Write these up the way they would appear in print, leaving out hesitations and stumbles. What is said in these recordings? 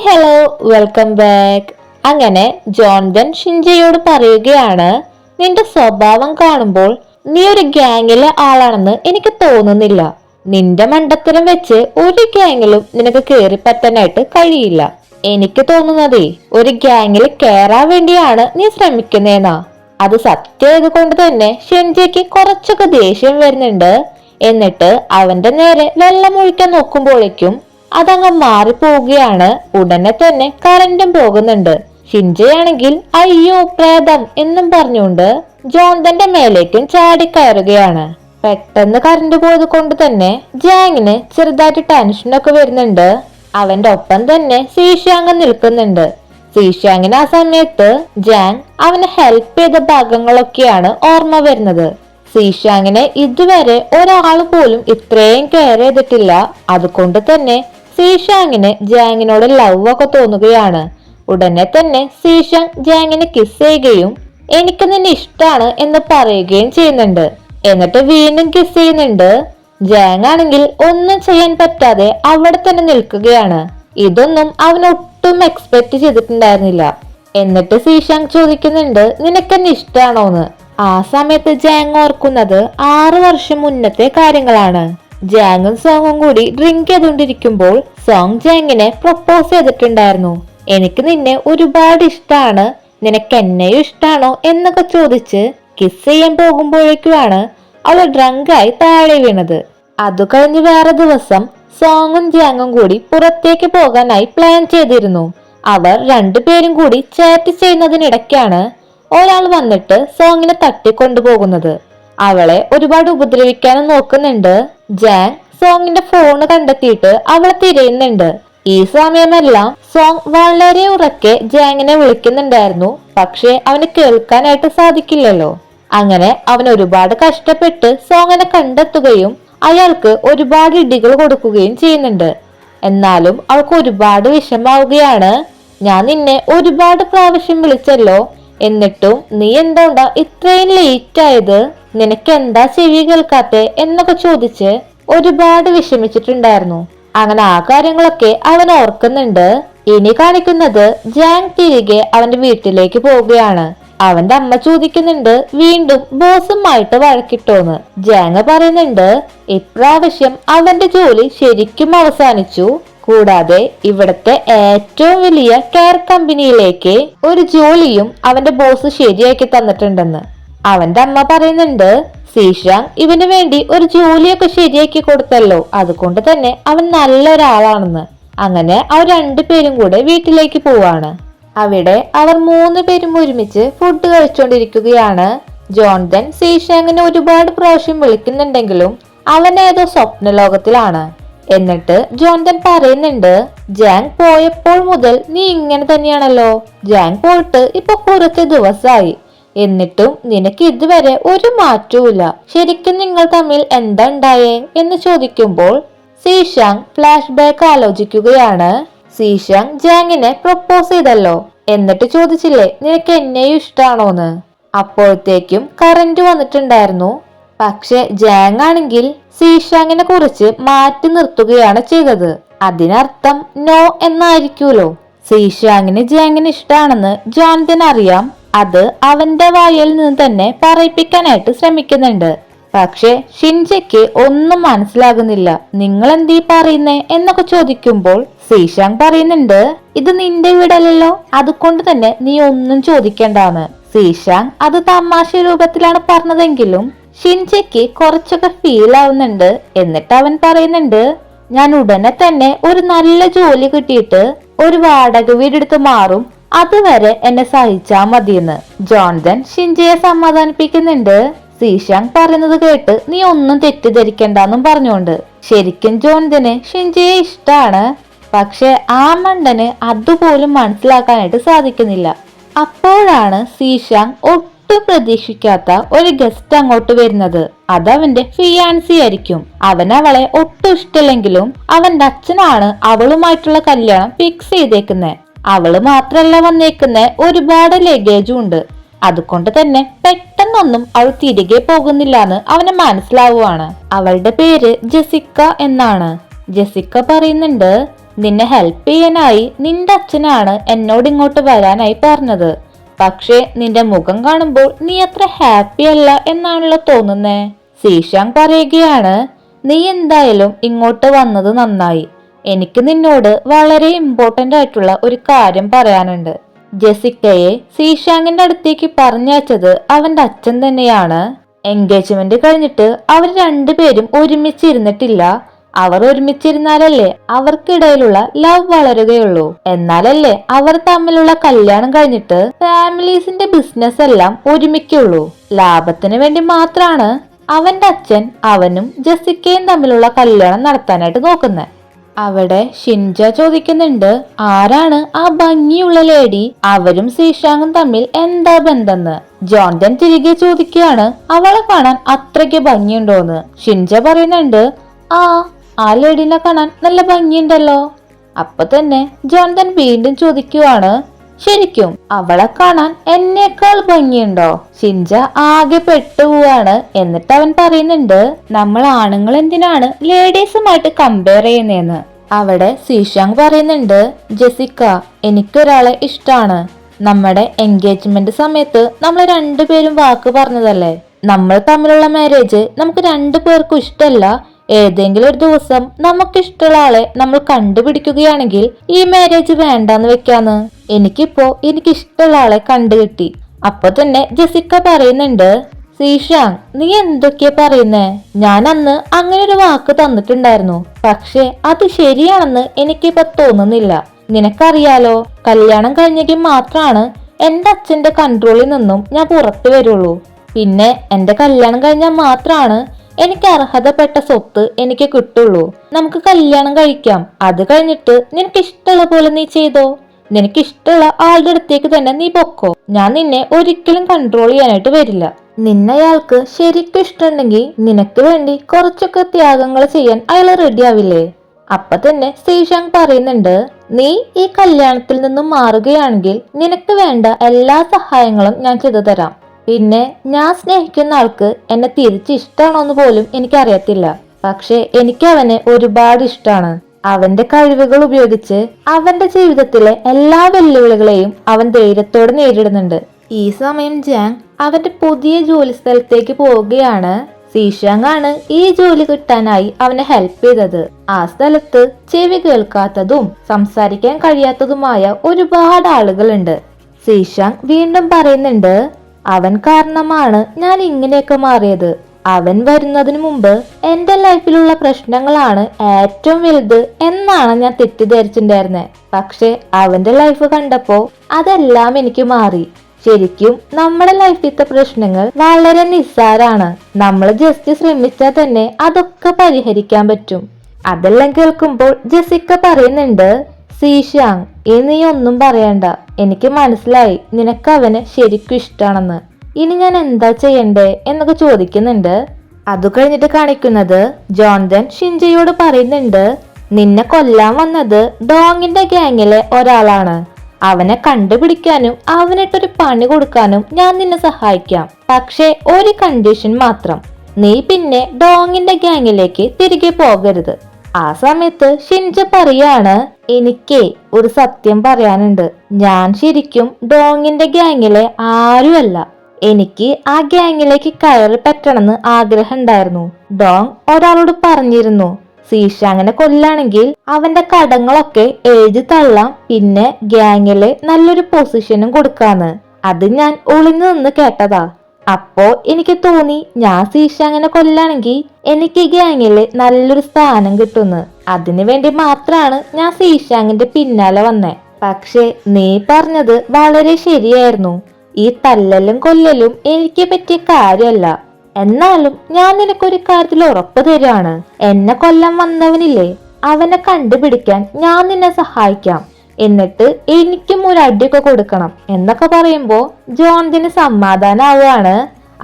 Hello, welcome back. അങ്ങനെ Johnson ഷിൻജയോട് പറയുകയാണ്, നിന്റെ സ്വഭാവം കാണുമ്പോൾ നീ ഒരു ഗ്യാങ്ങിലെ ആളാണെന്ന് എനിക്ക് തോന്നുന്നില്ല. നിന്റെ മണ്ടത്തരം വെച്ച് ഒരു ഗ്യാങ്ങിലും നിനക്ക് കേറി പറ്റാനായിട്ട് കഴിയില്ല. എനിക്ക് തോന്നുന്നതേ ഒരു ഗ്യാങ്ങിൽ കേറാൻ വേണ്ടിയാണ് നീ ശ്രമിക്കുന്നേന്നാ. അത് സത്യമായത് കൊണ്ട് തന്നെ ഷിൻജയ്ക്ക് കുറച്ചൊക്കെ ദേഷ്യം വരുന്നുണ്ട്. എന്നിട്ട് അവന്റെ നേരെ വെള്ളം ഒഴിക്കാൻ നോക്കുമ്പോഴേക്കും അതങ്ങ് മാറിപ്പോവുകയാണ്. ഉടനെ തന്നെ കറന്റും പോകുന്നുണ്ട്. ഷിൻജയാണെങ്കിൽ അയ്യോ പ്രേതം എന്നും പറഞ്ഞുകൊണ്ട് ജോൺസന്റെ മേലേക്കും ചാടിക്കയറുകയാണ്. പെട്ടെന്ന് കറണ്ട് പോയത് കൊണ്ട് തന്നെ ജാങ്ങിന് ചെറുതായിട്ട് ടെൻഷനൊക്കെ വരുന്നുണ്ട്. അവന്റെ ഒപ്പം തന്നെ സീഷാങ് നിൽക്കുന്നുണ്ട്. സീഷാങ്ങിന് ആ സമയത്ത് ജാങ് അവനെ ഹെൽപ്പ് ചെയ്ത ഭാഗങ്ങളൊക്കെയാണ് ഓർമ്മ വരുന്നത്. സീഷാങ്ങിനെ ഇതുവരെ ഒരാൾ പോലും ഇത്രയും കെയർ ചെയ്തിട്ടില്ല. അതുകൊണ്ട് തന്നെ സീഷാങ്ങിന് ജാങ്ങിനോട് ലവ് ഒക്കെ തോന്നുകയാണ്. ഉടനെ തന്നെ സീഷാങ് ജാങ്ങിനെ കിസ് ചെയ്യുകയും എനിക്ക് നിന്നെ ഇഷ്ടാണ് എന്ന് പറയുകയും ചെയ്യുന്നുണ്ട്. എന്നിട്ട് വീണ്ടും കിസ് ചെയ്യുന്നുണ്ട്. ജാങ് ആണെങ്കിൽ ഒന്നും ചെയ്യാൻ പറ്റാതെ അവിടെ തന്നെ നിൽക്കുകയാണ്. ഇതൊന്നും അവൻ ഒട്ടും എക്സ്പെക്ട് ചെയ്തിട്ടുണ്ടായിരുന്നില്ല. എന്നിട്ട് സീഷാങ് ചോദിക്കുന്നുണ്ട്, നിനക്കെന്നെ ഇഷ്ടാണോന്ന്. ആ സമയത്ത് ജാങ് ഓർക്കുന്നത് 6 വർഷം മുന്നത്തെ കാര്യങ്ങളാണ്. ജാങ്ങും സോങ്ങും കൂടി ഡ്രിങ്ക് ചെയ്തുകൊണ്ടിരിക്കുമ്പോൾ സോങ് ജാങ്ങിനെ പ്രപ്പോസ് ചെയ്തിട്ടുണ്ടായിരുന്നു. എനിക്ക് നിന്നെ ഒരുപാട് ഇഷ്ടാണ്, നിനക്ക് എന്നെയും ഇഷ്ടാണോ എന്നൊക്കെ ചോദിച്ച് കിസ് ചെയ്യാൻ പോകുമ്പോഴേക്കുമാണ് അവൾ ഡ്രങ്കായി താഴെ വീണത്. അത് കഴിഞ്ഞ് വേറെ ദിവസം സോങ്ങും ജാങ്ങും കൂടി പുറത്തേക്ക് പോകാനായി പ്ലാൻ ചെയ്തിരുന്നു. അവർ രണ്ടുപേരും കൂടി ചാറ്റ് ചെയ്യുന്നതിനിടയ്ക്കാണ് ഒരാൾ വന്നിട്ട് സോങ്ങിനെ തട്ടിക്കൊണ്ടുപോകുന്നത്. അവളെ ഒരുപാട് ഉപദ്രവിക്കാനും നോക്കുന്നുണ്ട്. ജാങ് സോങ്ങിന്റെ ഫോണ് കണ്ടെത്തിയിട്ട് അവളെ തിരയുന്നുണ്ട്. ഈ സമയമെല്ലാം സോങ് വളരെ ഉറക്കെ ജാങ്ങിനെ വിളിക്കുന്നുണ്ടായിരുന്നു. പക്ഷെ അവന് കേൾക്കാനായിട്ട് സാധിക്കില്ലല്ലോ. അങ്ങനെ അവൻ ഒരുപാട് കഷ്ടപ്പെട്ട് സോങ്ങിനെ കണ്ടെത്തുകയും അയാൾക്ക് ഒരുപാട് ഇടികൾ കൊടുക്കുകയും ചെയ്യുന്നുണ്ട്. എന്നാലും അവൾക്ക് ഒരുപാട് വിഷമാവുകയാണ്. ഞാൻ നിന്നെ ഒരുപാട് പ്രാവശ്യം വിളിച്ചല്ലോ, എന്നിട്ടും നീ എന്താ ഇത്രയും ലേറ്റ് ആയത്, നിനക്ക് എന്താ ചെവി കേൾക്കാത്തെ എന്നൊക്കെ ചോദിച്ച് ഒരുപാട് വിഷമിച്ചിട്ടുണ്ടായിരുന്നു. അങ്ങനെ ആ കാര്യങ്ങളൊക്കെ അവൻ ഓർക്കുന്നുണ്ട്. ഇനി കാണിക്കുന്നത് ജാങ് തിരികെ അവന്റെ വീട്ടിലേക്ക് പോവുകയാണ്. അവന്റെ അമ്മ ചോദിക്കുന്നുണ്ട്, വീണ്ടും ബോസുമായിട്ട് വഴക്കിട്ടോന്ന്. ജാങ് പറയുന്നുണ്ട്, ഇപ്രാവശ്യം അവന്റെ ജോലി ശരിക്കും അവസാനിച്ചു. കൂടാതെ ഇവിടത്തെ ഏറ്റവും വലിയ കെയർ കമ്പനിയിലേക്ക് ഒരു ജോലിയും അവന്റെ ബോസ് ശരിയാക്കി തന്നിട്ടുണ്ടെന്ന്. അവന്റെ അമ്മ പറയുന്നുണ്ട്, സീഷാങ് ഇവന് വേണ്ടി ഒരു ജോലിയൊക്കെ ശരിയാക്കി കൊടുത്തല്ലോ, അതുകൊണ്ട് തന്നെ അവൻ നല്ലൊരാളാണെന്ന്. അങ്ങനെ അവർ രണ്ടുപേരും കൂടെ വീട്ടിലേക്ക് പോവാണ്. അവിടെ അവർ 3 പേരും ഒരുമിച്ച് ഫുഡ് കഴിച്ചുകൊണ്ടിരിക്കുകയാണ്. ജോൺസൺ സീഷാങ്ങിനെ ഒരുപാട് പ്രാവശ്യം വിളിക്കുന്നുണ്ടെങ്കിലും അവൻ ഏതോ സ്വപ്ന ലോകത്തിലാണ്. എന്നിട്ട് ജോൺസൺ പറയുന്നുണ്ട്, ജാങ് പോയപ്പോൾ മുതൽ നീ ഇങ്ങനെ തന്നെയാണല്ലോ. ജാങ് പോയിട്ട് ഇപ്പൊ കുറച്ച് ദിവസമായി, എന്നിട്ടും നിനക്ക് ഇതുവരെ ഒരു മാറ്റവുമില്ല. ശരിക്കും നിങ്ങൾ തമ്മിൽ എന്താ ഉണ്ടായേ എന്ന് ചോദിക്കുമ്പോൾ സീഷാങ് ഫ്ലാഷ് ബാക്ക് ആലോചിക്കുകയാണ്. സീഷാങ് ജാങ്ങിനെ പ്രപ്പോസ് ചെയ്തല്ലോ, എന്നിട്ട് ചോദിച്ചില്ലേ നിനക്ക് എന്നെയും ഇഷ്ടാണോന്ന്. അപ്പോഴത്തേക്കും കറന്റ് വന്നിട്ടുണ്ടായിരുന്നു. പക്ഷെ ജാങ് ആണെങ്കിൽ സീഷാങ്ങിനെ കുറിച്ച് മാറ്റി നിർത്തുകയാണ് ചെയ്തത്. അതിനർത്ഥം നോ എന്നായിരിക്കുമല്ലോ. സീഷാങ്ങിന് ജാങ്ങിന് ഇഷ്ടാണെന്ന് ജോൺസൺ അറിയാം. അത് അവന്റെ വായിൽ നിന്ന് തന്നെ പറയിപ്പിക്കാനായിട്ട് ശ്രമിക്കുന്നുണ്ട്. പക്ഷെ ഷിൻജയ്ക്ക് ഒന്നും മനസ്സിലാകുന്നില്ല. നിങ്ങൾ എന്തീ പറയുന്നേ എന്നൊക്കെ ചോദിക്കുമ്പോൾ സീഷാങ് പറയുന്നുണ്ട്, ഇത് നിന്റെ വീടല്ലല്ലോ, അതുകൊണ്ട് തന്നെ നീ ഒന്നും ചോദിക്കണ്ടാന്ന്. സീഷാങ് അത് തമാശ രൂപത്തിലാണ് പറഞ്ഞതെങ്കിലും ഷിൻജയ്ക്ക് കുറച്ചൊക്കെ ഫീൽ ആവുന്നുണ്ട്. എന്നിട്ട് അവൻ പറയുന്നുണ്ട്, ഞാൻ ഉടനെ തന്നെ ഒരു നല്ല ജോലി കിട്ടിയിട്ട് ഒരു വാടക വീടെടുത്ത് മാറും, അതുവരെ എന്നെ സഹിച്ചാ മതിയെന്ന്. ജോൺസൺ ഷിൻജയെ സമാധാനിപ്പിക്കുന്നുണ്ട്. സീഷാങ് പറയുന്നത് കേട്ട് നീ ഒന്നും തെറ്റിദ്ധരിക്കണ്ടെന്നും പറഞ്ഞുകൊണ്ട്. ശരിക്കും ജോൺസന് ഷിൻജയെ ഇഷ്ടാണ്. പക്ഷെ ആ മണ്ടന് അതുപോലും മനസ്സിലാക്കാനായിട്ട് സാധിക്കുന്നില്ല. അപ്പോഴാണ് സീഷാങ് ഒട്ടും പ്രതീക്ഷിക്കാത്ത ഒരു ഗസ്റ്റ് അങ്ങോട്ട് വരുന്നത്. അതവന്റെ ഫിയാൻസി ആയിരിക്കും. അവൻ അവളെ ഒട്ടും ഇഷ്ടമില്ലെങ്കിലും അവന്റെ അച്ഛനാണ് അവളുമായിട്ടുള്ള കല്യാണം ഫിക്സ് ചെയ്തേക്കുന്നത്. അവള് മാത്രല്ല വന്നേക്കുന്ന, ഒരുപാട് ലഗേജും ഉണ്ട്. അതുകൊണ്ട് തന്നെ പെട്ടെന്നൊന്നും അവൾ തിരികെ പോകുന്നില്ലാന്ന് അവന് മനസ്സിലാവുകയാണ്. അവളുടെ പേര് ജെസിക്ക എന്നാണ്. ജെസിക്ക പറയുന്നുണ്ട്, നിന്നെ ഹെൽപ്പ് ചെയ്യാനായി നിന്റെ അച്ഛനാണ് എന്നോട് ഇങ്ങോട്ട് വരാനായി പറഞ്ഞത്. പക്ഷേ നിന്റെ മുഖം കാണുമ്പോൾ നീ അത്ര ഹാപ്പി അല്ല എന്നാണല്ലോ തോന്നുന്നേ. സീഷാങ് പറയുകയാണ്, നീ എന്തായാലും ഇങ്ങോട്ട് വന്നത് നന്നായി. എനിക്ക് നിന്നോട് വളരെ ഇമ്പോർട്ടന്റ് ആയിട്ടുള്ള ഒരു കാര്യം പറയാനുണ്ട്. ജെസിക്കയെ സീഷാങ്ങിന്റെ അടുത്തേക്ക് പറഞ്ഞയച്ചത് അവന്റെ അച്ഛൻ തന്നെയാണ്. എൻഗേജ്മെന്റ് കഴിഞ്ഞിട്ട് അവർ രണ്ടുപേരും ഒരുമിച്ചിരുന്നിട്ടില്ല. അവർ ഒരുമിച്ചിരുന്നാലല്ലേ അവർക്കിടയിലുള്ള ലവ് വളരുകയുള്ളൂ. എന്നാലല്ലേ അവർ തമ്മിലുള്ള കല്യാണം കഴിഞ്ഞിട്ട് ഫാമിലീസിന്റെ ബിസിനസ് എല്ലാം ഒരുമിക്കുള്ളൂ. ലാഭത്തിന് വേണ്ടി മാത്രാണ് അവന്റെ അച്ഛൻ അവനും ജെസിക്കയും തമ്മിലുള്ള കല്യാണം നടത്താനായിട്ട് നോക്കുന്നത്. അവിടെ ഷിൻജ ചോദിക്കുന്നുണ്ട്, ആരാണ് ആ ഭംഗിയുള്ള ലേഡി? അവരും സീഷാങ്ങും തമ്മിൽ എന്താ ബന്ധന്ന്. ജോൺസൺ തിരികെ ചോദിക്കുകയാണ്, അവളെ കാണാൻ അത്രയ്ക്ക് ഭംഗിയുണ്ടോന്ന്. ഷിൻജ പറയുന്നുണ്ട്, ആ ലേഡിനെ കാണാൻ നല്ല ഭംഗിയുണ്ടല്ലോ. അപ്പൊ തന്നെ ജോൺസൺ വീണ്ടും ചോദിക്കുവാണ്, ശരിക്കും അവളെ കാണാൻ എന്നേക്കാൾ ഭംഗിയുണ്ടോ? ഷിൻജ ആകെ പെട്ടുപോവാണ്. എന്നിട്ട് അവൻ പറയുന്നുണ്ട്, നമ്മൾ ആണുങ്ങൾ എന്തിനാണ് ലേഡീസുമായിട്ട് കമ്പയർ ചെയ്യുന്നതെന്ന്. അവിടെ സീഷാങ് പറയുന്നുണ്ട്, ജെസിക്ക എനിക്കൊരാളെ ഇഷ്ടാണ്. നമ്മുടെ എൻഗേജ്മെന്റ് സമയത്ത് നമ്മൾ രണ്ടുപേരും വാക്ക് പറഞ്ഞതല്ലേ, നമ്മൾ തമ്മിലുള്ള മാരേജ് നമുക്ക് രണ്ടു പേർക്കും ഇഷ്ടമല്ല. ഏതെങ്കിലും ഒരു ദിവസം നമുക്കിഷ്ടമുള്ള ആളെ നമ്മൾ കണ്ടുപിടിക്കുകയാണെങ്കിൽ ഈ മാരേജ് വേണ്ടാന്ന് വെക്കാന്ന്. എനിക്കിപ്പോ എനിക്കിഷ്ടമുള്ള ആളെ കണ്ടുകിട്ടി. അപ്പൊ തന്നെ ജെസിക്ക പറയുന്നുണ്ട്, സീഷാങ് നീ എന്തൊക്കെയാ പറയുന്നേ? ഞാൻ അന്ന് അങ്ങനെ ഒരു വാക്ക് തന്നിട്ടുണ്ടായിരുന്നു. പക്ഷെ അത് ശരിയാണെന്ന് എനിക്കിപ്പോ തോന്നുന്നില്ല. നിനക്കറിയാലോ, കല്യാണം കഴിഞ്ഞെങ്കിൽ മാത്രമാണ് എന്റെ അച്ഛന്റെ കൺട്രോളിൽ നിന്നും ഞാൻ പുറത്തു വരുള്ളൂ. പിന്നെ എന്റെ കല്യാണം കഴിഞ്ഞാൽ മാത്രമാണ് എനിക്ക് അർഹതപ്പെട്ട സ്വത്ത് എനിക്ക് കിട്ടുള്ളൂ. നമുക്ക് കല്യാണം കഴിക്കാം. അത് കഴിഞ്ഞിട്ട് നിനക്ക് ഇഷ്ടമുള്ള പോലെ നീ ചെയ്തോ. നിനക്ക് ഇഷ്ടമുള്ള ആളുടെ അടുത്തേക്ക് തന്നെ നീ പൊക്കോ. ഞാൻ നിന്നെ ഒരിക്കലും കൺട്രോൾ ചെയ്യാനായിട്ട് വരില്ല. നിന്നയാൾക്ക് ശരിക്കും ഇഷ്ടമുണ്ടെങ്കിൽ നിനക്ക് വേണ്ടി കുറച്ചൊക്കെ ത്യാഗങ്ങൾ ചെയ്യാൻ അയാൾ റെഡി ആവില്ലേ? അപ്പൊ തന്നെ സീഷാങ് പറയുന്നുണ്ട്, നീ ഈ കല്യാണത്തിൽ നിന്നും മാറുകയാണെങ്കിൽ നിനക്ക് വേണ്ട എല്ലാ സഹായങ്ങളും ഞാൻ ചെയ്തു തരാം. പിന്നെ ഞാൻ സ്നേഹിക്കുന്ന ആൾക്ക് എന്നെ തിരിച്ച് ഇഷ്ടമാണോന്ന് പോലും എനിക്കറിയത്തില്ല. പക്ഷെ എനിക്ക് അവനെ ഒരുപാട് ഇഷ്ടമാണ്. അവന്റെ കഴിവുകൾ ഉപയോഗിച്ച് അവന്റെ ജീവിതത്തിലെ എല്ലാ വെല്ലുവിളികളെയും അവൻ ധൈര്യത്തോടെ നേരിടുന്നുണ്ട്. ഈ സമയം ജാങ് അവന്റെ പുതിയ ജോലി സ്ഥലത്തേക്ക് പോവുകയാണ്. സീഷാങ് ആണ് ഈ ജോലി കിട്ടാനായി അവനെ ഹെൽപ്പ് ചെയ്തത്. ആ സ്ഥലത്ത് ചെവി കേൾക്കാത്തതും സംസാരിക്കാൻ കഴിയാത്തതുമായ ഒരുപാട് ആളുകളുണ്ട്. സീഷാങ് വീണ്ടും പറയുന്നുണ്ട്, അവൻ കാരണമാണ് ഞാൻ ഇങ്ങനെയൊക്കെ മാറിയത്. അവൻ വരുന്നതിന് മുമ്പ് എന്റെ ലൈഫിലുള്ള പ്രശ്നങ്ങളാണ് ഏറ്റവും വലുത് എന്നാണ് ഞാൻ തെറ്റിദ്ധരിച്ചിട്ടുണ്ടായിരുന്നത്. പക്ഷെ അവന്റെ ലൈഫ് കണ്ടപ്പോ അതെല്ലാം എനിക്ക് മാറി. ശരിക്കും നമ്മുടെ ലൈഫിലത്തെ പ്രശ്നങ്ങൾ വളരെ നിസ്സാരാണ്. നമ്മൾ ജസ്റ്റ് ശ്രമിച്ചാൽ തന്നെ അതൊക്കെ പരിഹരിക്കാൻ പറ്റും. അതെല്ലാം കേൾക്കുമ്പോൾ ജെസിക്ക പറയുന്നുണ്ട്, സീഷാങ് നീ ഒന്നും പറയണ്ട. എനിക്ക് മനസ്സിലായി നിനക്ക് അവന് ശരിക്കും ഇഷ്ടമാണെന്ന്. ഇനി ഞാൻ എന്താ ചെയ്യണ്ടേ എന്നൊക്കെ ചോദിക്കുന്നുണ്ട്. അത് കഴിഞ്ഞിട്ട് കാണിക്കുന്നത് ജോൺസൺ ഷിൻജയോട് പറയുന്നുണ്ട്, നിന്നെ കൊല്ലാൻ വന്നത് ഡോങ്ങിന്റെ ഗ്യാങ്ങിലെ ഒരാളാണ്. അവനെ കണ്ടുപിടിക്കാനും അവനിട്ടൊരു പണി കൊടുക്കാനും ഞാൻ നിന്നെ സഹായിക്കാം. പക്ഷെ ഒരു കണ്ടീഷൻ മാത്രം, നീ പിന്നെ ഡോങ്ങിന്റെ ഗ്യാങ്ങിലേക്ക് തിരികെ പോകരുത്. ആ സമയത്ത് ഷിൻജ പറയാണ്, എനിക്ക് ഒരു സത്യം പറയാനുണ്ട്. ഞാൻ ശരിക്കും ഡോങ്ങിന്റെ ഗ്യാങ്ങിലെ ആരുമല്ല. എനിക്ക് ആ ഗ്യാങ്ങിലേക്ക് കയറി പറ്റണമെന്ന് ആഗ്രഹം ഉണ്ടായിരുന്നു. ഡോങ് ഒരാളോട് പറഞ്ഞിരുന്നു, സീഷാങ്ങിനെ കൊല്ലാണെങ്കിൽ അവന്റെ കടങ്ങളൊക്കെ എഴുതി തള്ളാം, പിന്നെ ഗ്യാങ്ങില് നല്ലൊരു പൊസിഷനും കൊടുക്കാന്ന്. അത് ഞാൻ ഒളിഞ്ഞു നിന്ന് കേട്ടതാ. അപ്പോ എനിക്ക് തോന്നി ഞാൻ സീഷാങ്ങിനെ കൊല്ലാണെങ്കിൽ എനിക്ക് ഗ്യാങ്ങില് നല്ലൊരു സ്ഥാനം കിട്ടുന്നു. അതിനു വേണ്ടി മാത്രാണ് ഞാൻ സീഷാങ്ങിന്റെ പിന്നാലെ വന്നേ. പക്ഷെ നീ പറഞ്ഞത് വളരെ ശരിയായിരുന്നു. ഈ തല്ലലും കൊല്ലലും എനിക്ക് പറ്റിയ കാര്യമല്ല. എന്നാലും ഞാൻ നിനക്കൊരു കാര്യത്തിൽ ഉറപ്പ് തരാണ്. എന്നെ കൊല്ലാൻ വന്നവനില്ലേ, അവനെ കണ്ടുപിടിക്കാൻ ഞാൻ നിന്നെ സഹായിക്കാം. എന്നിട്ട് എനിക്കും ഒരു അടിയൊക്കെ കൊടുക്കണം എന്നൊക്കെ പറയുമ്പോ ജോൺസന് സമാധാനാവുകയാണ്.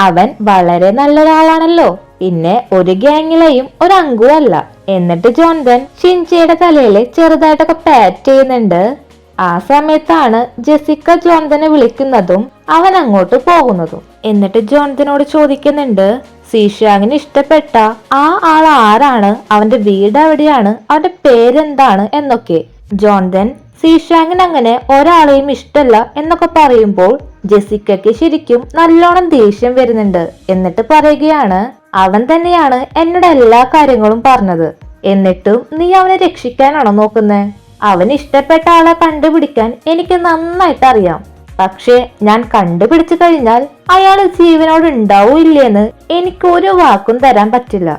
അവൻ വളരെ നല്ലൊരാളാണല്ലോ, പിന്നെ ഒരു ഗ്യാങ്ങിലെയും ഒരു അംഗവും അല്ല. എന്നിട്ട് ജോൺസൺ ഷിൻജയുടെ തലയില് ചെറുതായിട്ടൊക്കെ പാറ്റ് ചെയ്യുന്നുണ്ട്. ആ സമയത്താണ് ജെസിക്ക ജോൺതനെ വിളിക്കുന്നതും അവൻ അങ്ങോട്ട് പോകുന്നതും. എന്നിട്ട് ജോൺതനോട് ചോദിക്കുന്നുണ്ട്, സീഷാങ്ങിന് ഇഷ്ടപ്പെട്ട ആ ആൾ ആരാണ്, അവന്റെ വീട് എവിടെയാണ്, അവന്റെ പേരെന്താണ് എന്നൊക്കെ. ജോൺതൻ സീഷാങ്ങിന് അങ്ങനെ ഒരാളെയും ഇഷ്ടല്ല എന്നൊക്കെ പറയുമ്പോൾ ജെസിക്കയ്ക്ക് ശരിക്കും നല്ലോണം ദേഷ്യം വരുന്നുണ്ട്. എന്നിട്ട് പറയുകയാണ്, അവൻ തന്നെയാണ് എന്നോട് എല്ലാ കാര്യങ്ങളും പറഞ്ഞത്, എന്നിട്ടും നീ അവനെ രക്ഷിക്കാനാണോ നോക്കുന്നേ? അവന് ഇഷ്ടപ്പെട്ട ആളെ കണ്ടുപിടിക്കാൻ എനിക്ക് നന്നായിട്ട് അറിയാം. പക്ഷെ ഞാൻ കണ്ടുപിടിച്ചു കഴിഞ്ഞാൽ അയാൾ ജീവനോട് ഉണ്ടാവോ ഇല്ലേന്ന് എനിക്ക് ഒരു വാക്കും തരാൻ പറ്റില്ല.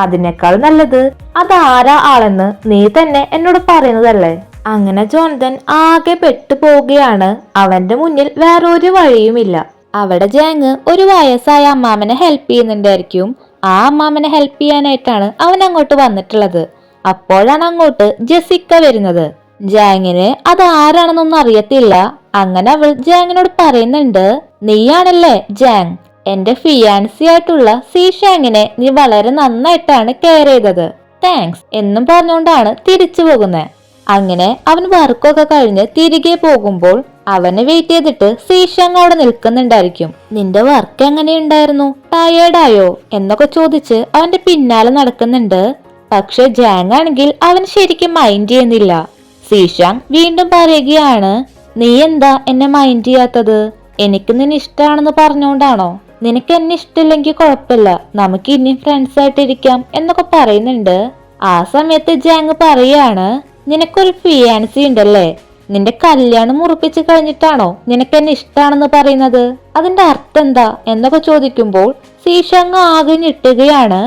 അതിനേക്കാൾ നല്ലത് അതാരാ ആളെന്ന് നീ തന്നെ എന്നോട് പറയുന്നതല്ലേ. അങ്ങനെ ജോൺതൻ ആകെ പെട്ടുപോവുകയാണ്. അവന്റെ മുന്നിൽ വേറൊരു വഴിയുമില്ല. അവിടെ ജാങ് ഒരു വയസ്സായ അമ്മാമനെ ഹെൽപ്പ് ചെയ്യുന്നുണ്ടായിരിക്കും. ആ അമ്മാമനെ ഹെൽപ്പ് ചെയ്യാനായിട്ടാണ് അവൻ അങ്ങോട്ട് വന്നിട്ടുള്ളത്. അപ്പോഴാണ് അങ്ങോട്ട് ജെസിക്ക വരുന്നത്. ജാങ്ങിന് അത് ആരാണെന്നൊന്നും അറിയത്തില്ല. അങ്ങനെ അവൾ ജാങ്ങിനോട് പറയുന്നുണ്ട്, നീയാണല്ലേ ജാങ്, എന്റെ ഫിയാൻസി ആയിട്ടുള്ള സീഷാങ്ങിനെ നീ വളരെ നന്നായിട്ടാണ് കെയർ ചെയ്തത്, താങ്ക്സ് എന്നും പറഞ്ഞുകൊണ്ടാണ് തിരിച്ചു പോകുന്നത്. അങ്ങനെ അവൻ വർക്കൊക്കെ കഴിഞ്ഞ് തിരികെ പോകുമ്പോൾ അവനെ വെയിറ്റ് ചെയ്തിട്ട് സീഷാങ് അവിടെ നിൽക്കുന്നുണ്ടായിരിക്കും. നിന്റെ വർക്ക് എങ്ങനെയുണ്ടായിരുന്നു, ടയേർഡായോ എന്നൊക്കെ ചോദിച്ച് അവന്റെ പിന്നാലെ നടക്കുന്നുണ്ട്. പക്ഷെ ജാങ് ആണെങ്കിൽ അവൻ ശരിക്കും മൈൻഡ് ചെയ്യുന്നില്ല. സീഷാങ് വീണ്ടും പറയുകയാണ്, നീ എന്താ എന്നെ മൈൻഡ് ചെയ്യാത്തത്? എനിക്ക് നിന്നെ ഇഷ്ടമാണെന്ന് പറഞ്ഞോണ്ടാണോ? നിനക്ക് എന്നെ ഇഷ്ടമില്ലെങ്കിൽ കുഴപ്പമില്ല, നമുക്ക് ഇനിയും ഫ്രണ്ട്സ് ആയിട്ടിരിക്കാം എന്നൊക്കെ പറയുന്നുണ്ട്. ആ സമയത്ത് ജാങ് പറയാണ്, നിനക്കൊരു ഫിയാൻസി ഉണ്ടല്ലേ, നിന്റെ കല്യാണം ഉറപ്പിച്ചു കഴിഞ്ഞിട്ടാണോ നിനക്ക് എന്നെ ഇഷ്ടമാണെന്ന് പറയുന്നത്? അതിന്റെ അർത്ഥം എന്താ എന്നൊക്കെ ചോദിക്കുമ്പോൾ സീഷാങ് ആകെ ഞെട്ടുകയാണ്.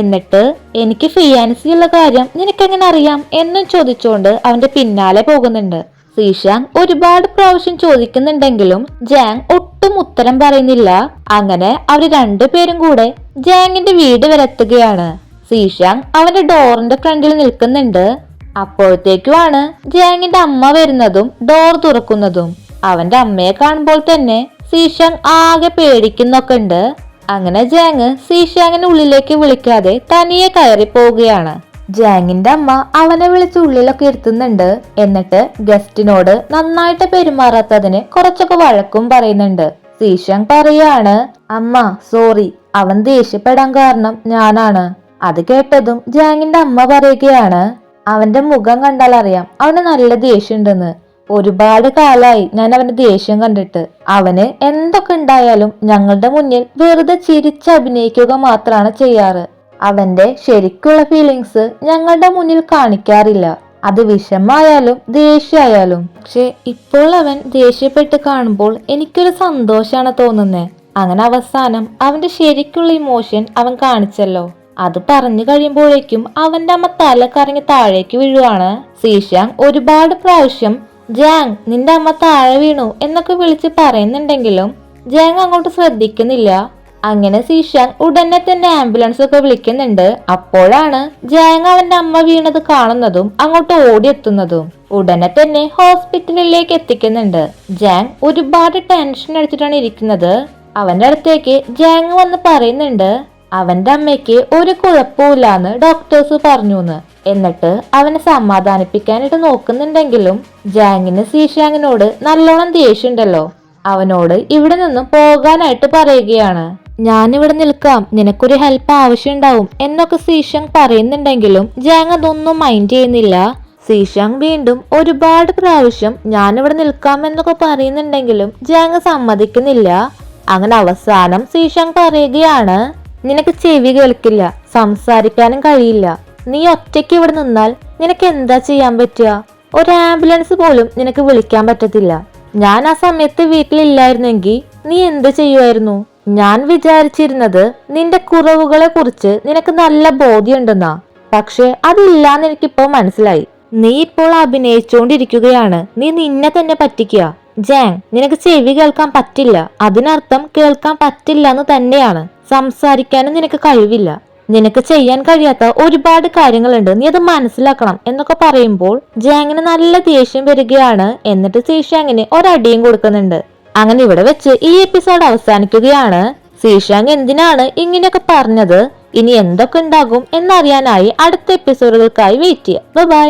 എന്നിട്ട് എനിക്ക് ഫിയാൻസി ഉള്ള കാര്യം നിനക്കെങ്ങനെ അറിയാം എന്നും ചോദിച്ചുകൊണ്ട് അവന്റെ പിന്നാലെ പോകുന്നുണ്ട്. സീഷാങ് ഒരുപാട് പ്രാവശ്യം ചോദിക്കുന്നുണ്ടെങ്കിലും ജാങ് ഒട്ടും ഉത്തരം പറയുന്നില്ല. അങ്ങനെ അവര് രണ്ടുപേരും കൂടെ ജാങ്ങിന്റെ വീട് വരെ എത്തുകയാണ്. സീഷാങ് അവന്റെ ഡോറിന്റെ ഫ്രണ്ടിൽ നിൽക്കുന്നുണ്ട്. അപ്പോഴത്തേക്കുമാണ് ജാങ്ങിന്റെ അമ്മ വരുന്നതും ഡോർ തുറക്കുന്നതും. അവന്റെ അമ്മയെ കാണുമ്പോൾ തന്നെ സീഷാങ് ആകെ പേടിക്കുന്നൊക്കെ ഉണ്ട്. അങ്ങനെ ജാങ് സീഷാങ്ങിനെ ഉള്ളിലേക്ക് വിളിക്കാതെ തനിയെ കയറി പോവുകയാണ്. ജാങ്ങിന്റെ അമ്മ അവനെ വിളിച്ച് ഉള്ളിലൊക്കെ ഇരുത്തുന്നുണ്ട്. എന്നിട്ട് ഗസ്റ്റിനോട് നന്നായിട്ട് പെരുമാറാത്തതിന് കുറച്ചൊക്കെ വഴക്കും പറയുന്നുണ്ട്. സീഷാങ് പറയാണ്, അമ്മ സോറി, അവൻ ദേഷ്യപ്പെടാൻ കാരണം ഞാനാണ്. അത് കേട്ടതും ജാങ്ങിന്റെ അമ്മ പറയുകയാണ്, അവന്റെ മുഖം കണ്ടാൽ അറിയാം അവന് നല്ല ദേഷ്യമുണ്ടെന്ന്. ഒരുപാട് കാലായി ഞാൻ അവന്റെ ദേഷ്യം കണ്ടിട്ട്. അവന് എന്തൊക്കെ ഉണ്ടായാലും ഞങ്ങളുടെ മുന്നിൽ വെറുതെ ചിരിച്ച് അഭിനയിക്കുക മാത്രമാണ് ചെയ്യാറ്. അവന്റെ ശരിക്കുള്ള ഫീലിങ്സ് ഞങ്ങളുടെ മുന്നിൽ കാണിക്കാറില്ല. അത് വിഷമായാലും ദേഷ്യമായാലും. പക്ഷെ ഇപ്പോൾ അവൻ ദേഷ്യപ്പെട്ട് കാണുമ്പോൾ എനിക്കൊരു സന്തോഷാണ് തോന്നുന്നത്. അങ്ങനെ അവസാനം അവന്റെ ശരിക്കുള്ള ഇമോഷൻ അവൻ കാണിച്ചല്ലോ. അത് പറഞ്ഞു കഴിയുമ്പോഴേക്കും അവന്റെ അമ്മ തല കറങ്ങി താഴേക്ക് വീഴുവാണ്. സീഷാങ് ഒരുപാട് പ്രാവശ്യം ജാങ് നിന്റെ അമ്മ താഴെ വീണു എന്നൊക്കെ വിളിച്ച് പറയുന്നുണ്ടെങ്കിലും ജാങ് അങ്ങോട്ട് ശ്രദ്ധിക്കുന്നില്ല. അങ്ങനെ സീഷാങ് ഉടനെ തന്നെ ആംബുലൻസ് ഒക്കെ വിളിക്കുന്നുണ്ട്. അപ്പോഴാണ് ജാങ് അവന്റെ അമ്മ വീണത് കാണുന്നതും അങ്ങോട്ട് ഓടിയെത്തുന്നതും. ഉടനെ തന്നെ ഹോസ്പിറ്റലിലേക്ക് എത്തിക്കുന്നുണ്ട്. ജാങ് ഒരുപാട് ടെൻഷൻ അടിച്ചിട്ടാണ് ഇരിക്കുന്നത്. അവന്റെ അടുത്തേക്ക് ജാങ് വന്ന് പറയുന്നുണ്ട്, അവന്റെ അമ്മയ്ക്ക് ഒരു കുഴപ്പമില്ലാന്ന് ഡോക്ടേഴ്സ് പറഞ്ഞുന്ന്. എന്നിട്ട് അവനെ സമാധാനിപ്പിക്കാനായിട്ട് നോക്കുന്നുണ്ടെങ്കിലും ജാങ്ങിന് സീഷാങ്ങിനോട് നല്ലോണം ദേഷ്യമുണ്ടല്ലോ. അവനോട് ഇവിടെ നിന്നും പോകാനായിട്ട് പറയുകയാണ്. ഞാനിവിടെ നിൽക്കാം, നിനക്കൊരു ഹെൽപ്പ് ആവശ്യമുണ്ടാവും എന്നൊക്കെ സീഷാങ് പറയുന്നുണ്ടെങ്കിലും ജാങ് അതൊന്നും മൈൻഡ് ചെയ്യുന്നില്ല. സീഷാങ് വീണ്ടും ഒരുപാട് പ്രാവശ്യം ഞാനിവിടെ നിൽക്കാം എന്നൊക്കെ പറയുന്നുണ്ടെങ്കിലും ജാങ് സമ്മതിക്കുന്നില്ല. അങ്ങനെ അവസാനം സീഷാങ് പറയുകയാണ്, നിനക്ക് ചെവി കേൾക്കില്ല, സംസാരിക്കാനും കഴിയില്ല, നീ ഒറ്റയ്ക്ക് ഇവിടെ നിന്നാൽ നിനക്ക് എന്താ ചെയ്യാൻ പറ്റുക? ഒരു ആംബുലൻസ് പോലും നിനക്ക് വിളിക്കാൻ പറ്റത്തില്ല. ഞാൻ ആ സമയത്ത് വീട്ടിലില്ലായിരുന്നെങ്കിൽ നീ എന്ത് ചെയ്യുമായിരുന്നു? ഞാൻ വിചാരിച്ചിരുന്നത് നിന്റെ കുറവുകളെ കുറിച്ച് നിനക്ക് നല്ല ബോധ്യമുണ്ടെന്നാ. പക്ഷെ അതില്ലാന്ന് എനിക്കിപ്പോ മനസ്സിലായി. നീ ഇപ്പോൾ അഭിനയിച്ചുകൊണ്ടിരിക്കുകയാണ്. നീ നിന്നെ തന്നെ പറ്റിക്കുക. ജാങ്, നിനക്ക് ചെവി കേൾക്കാൻ പറ്റില്ല, അതിനർത്ഥം കേൾക്കാൻ പറ്റില്ല എന്ന് തന്നെയാണ്. സംസാരിക്കാനും നിനക്ക് കഴിവില്ല. നിനക്ക് ചെയ്യാൻ കഴിയാത്ത ഒരുപാട് കാര്യങ്ങളുണ്ട്, നീ അത് മനസ്സിലാക്കണം എന്നൊക്കെ പറയുമ്പോൾ ജാങ്ങിന് നല്ല ദേഷ്യം വരികയാണ്. എന്നിട്ട് സീഷാങ്ങിന് ഒരടിയും കൊടുക്കുന്നുണ്ട്. അങ്ങനെ ഇവിടെ വെച്ച് ഈ എപ്പിസോഡ് അവസാനിക്കുകയാണ്. സീഷാങ് എന്തിനാണ് ഇങ്ങനെയൊക്കെ പറഞ്ഞത്, ഇനി എന്തൊക്കെ ഉണ്ടാകും എന്നറിയാനായി അടുത്ത എപ്പിസോഡുകൾക്കായി വെയിറ്റ് ചെയ്യാം. ബൈ.